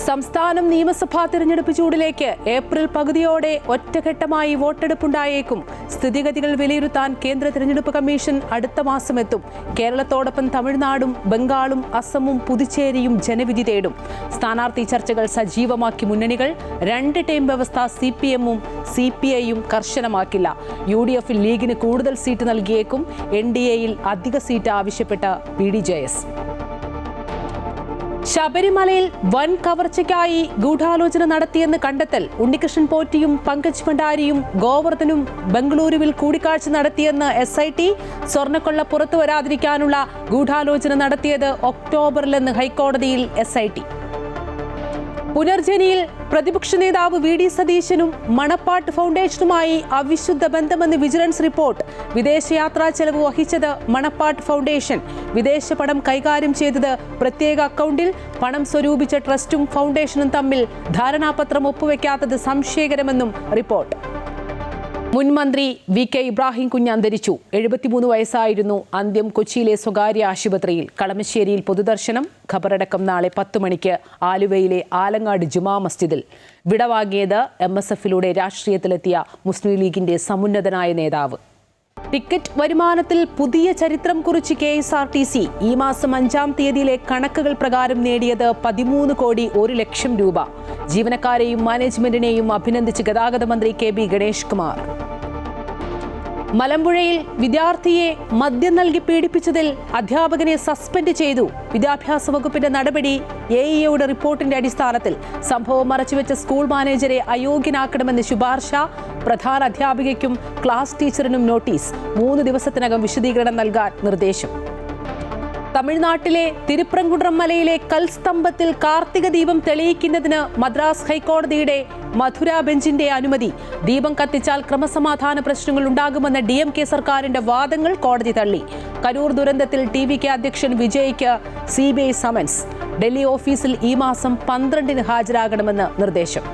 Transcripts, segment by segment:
സംസ്ഥാനം നിയമസഭാ തിരഞ്ഞെടുപ്പ് ചൂടിലേക്ക് ഏപ്രിൽ പകുതിയോടെ ഒറ്റഘട്ടമായി വോട്ടെടുപ്പുണ്ടായേക്കും. സ്ഥിതിഗതികൾ വിലയിരുത്താൻ കേന്ദ്ര തിരഞ്ഞെടുപ്പ് കമ്മീഷൻ അടുത്ത മാസം എത്തും. കേരളത്തോടൊപ്പം തമിഴ്നാടും ബംഗാളും അസമും പുതുച്ചേരിയും ജനവിധി തേടും. സ്ഥാനാർത്ഥി ചർച്ചകൾ സജീവമാക്കി മുന്നണികൾ. 2 ടേം വ്യവസ്ഥ CPM-ഉം CPI-യും കർശനമാക്കില്ല. UDF-ൽ ലീഗിന് കൂടുതൽ സീറ്റ് നൽകിയേക്കും. NDA-യിൽ അധിക സീറ്റ് ആവശ്യപ്പെട്ട BDJS. ശബരിമലയിൽ വൻ കവർച്ചയ്ക്കായി ഗൂഢാലോചന നടത്തിയെന്ന് കണ്ടെത്തൽ. ഉണ്ണികൃഷ്ണൻ പോറ്റിയും പങ്കജ് ഭണ്ഡാരിയും ഗോവർദ്ധനും ബംഗളൂരുവിൽ കൂടിക്കാഴ്ച നടത്തിയെന്ന് SIT. സ്വർണ്ണക്കൊള്ള പുറത്തു വരാതിരിക്കാനുള്ള ഗൂഢാലോചന നടത്തിയത് ഒക്ടോബറിലെന്ന് ഹൈക്കോടതിയിൽ SIT. പുനർജനിയിൽ പ്രതിപക്ഷ നേതാവ് VD സതീശനും മണപ്പാട്ട് ഫൗണ്ടേഷനുമായി അവിശുദ്ധ ബന്ധമെന്ന് വിജിലൻസ് റിപ്പോർട്ട്. വിദേശയാത്രാ ചെലവ് വഹിച്ചത് മണപ്പാട്ട് ഫൗണ്ടേഷൻ. വിദേശ പണം കൈകാര്യം ചെയ്തത് പ്രത്യേക അക്കൗണ്ടിൽ. പണം സ്വരൂപിച്ച ട്രസ്റ്റും ഫൗണ്ടേഷനും തമ്മിൽ ധാരണാപത്രം ഒപ്പുവെക്കാത്തത് സംശയകരമെന്നും റിപ്പോർട്ട്. മുൻ മന്ത്രി VK ഇബ്രാഹിം കുഞ്ഞ് അന്തരിച്ചു. 73 വയസ്സായിരുന്നു. അന്ത്യം കൊച്ചിയിലെ സ്വകാര്യ ആശുപത്രിയിൽ. കളമശ്ശേരിയിൽ പൊതുദർശനം. ഖബറടക്കം നാളെ 10 മണിക്ക് ആലുവയിലെ ആലങ്ങാട് ജുമാ മസ്ജിദിൽ. വിടവാങ്ങിയത് MSF-ലൂടെ രാഷ്ട്രീയത്തിലെത്തിയ മുസ്ലിം ലീഗിന്റെ സമുന്നതനായ നേതാവ്. ടിക്കറ്റ് വരുമാനത്തിൽ പുതിയ ചരിത്രം കുറിച്ച് KSRTC. ഈ മാസം 5-ാം തീയതിയിലെ കണക്കുകൾ പ്രകാരം നേടിയത് 13 കോടി 1 ലക്ഷം രൂപ. ജീവനക്കാരെയും മാനേജ്മെന്റിനെയും അഭിനന്ദിച്ച് ഗതാഗത മന്ത്രി KB ഗണേഷ് കുമാർ. മലമ്പുഴയിൽ വിദ്യാർത്ഥിയെ മദ്യം നൽകി പീഡിപ്പിച്ചതിൽ അധ്യാപകനെ സസ്പെൻഡ് ചെയ്തു. വിദ്യാഭ്യാസ വകുപ്പിന്റെ നടപടി AEOയുടെ റിപ്പോർട്ടിന്റെ അടിസ്ഥാനത്തിൽ. സംഭവം മറച്ചുവെച്ച സ്കൂൾ മാനേജരെ അയോഗ്യനാക്കണമെന്ന് ശുപാർശ. പ്രധാന അധ്യാപികയ്ക്കും ക്ലാസ് ടീച്ചറിനും നോട്ടീസ്. 3 ദിവസത്തിനകം വിശദീകരണം നൽകാൻ നിർദ്ദേശം. തമിഴ്നാട്ടിലെ തിരുപ്രങ്കുണ്ട്രം മലയിലെ കൽസ്തംഭത്തിൽ കാർത്തിക ദീപം തെളിയിക്കുന്നതിന് മദ്രാസ് ഹൈക്കോടതിയുടെ മധുര ബെഞ്ചിന്റെ അനുമതി. ദീപം കത്തിച്ചാൽ ക്രമസമാധാന പ്രശ്നങ്ങൾ ഉണ്ടാകുമെന്ന DMK സർക്കാരിന്റെ വാദങ്ങൾ കോടതി തള്ളി. കരൂർ ദുരന്തത്തിൽ TVK അധ്യക്ഷൻ വിജയ്ക്ക് CBI സമൻസ്. ഡൽഹി ഓഫീസിൽ ഈ മാസം 12-ന് ഹാജരാകണമെന്ന് നിർദ്ദേശം.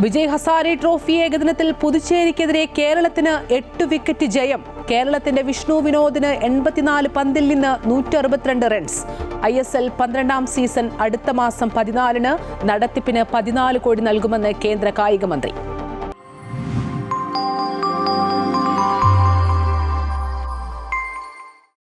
വിജയ് ഹസാരെ ട്രോഫി ഏകദിനത്തിൽ പുതുച്ചേരിക്കെതിരെ കേരളത്തിന് 8 വിക്കറ്റ് ജയം. കേരളത്തിന്റെ വിഷ്ണു വിനോദിന് 84 പന്തിൽ നിന്ന് 162 റൺസ്. ISL 12-ാം സീസൺ അടുത്ത മാസം 14-ന്. നടത്തിപ്പിന് 14 കോടി നൽകുമെന്ന് കേന്ദ്ര കായിക മന്ത്രി.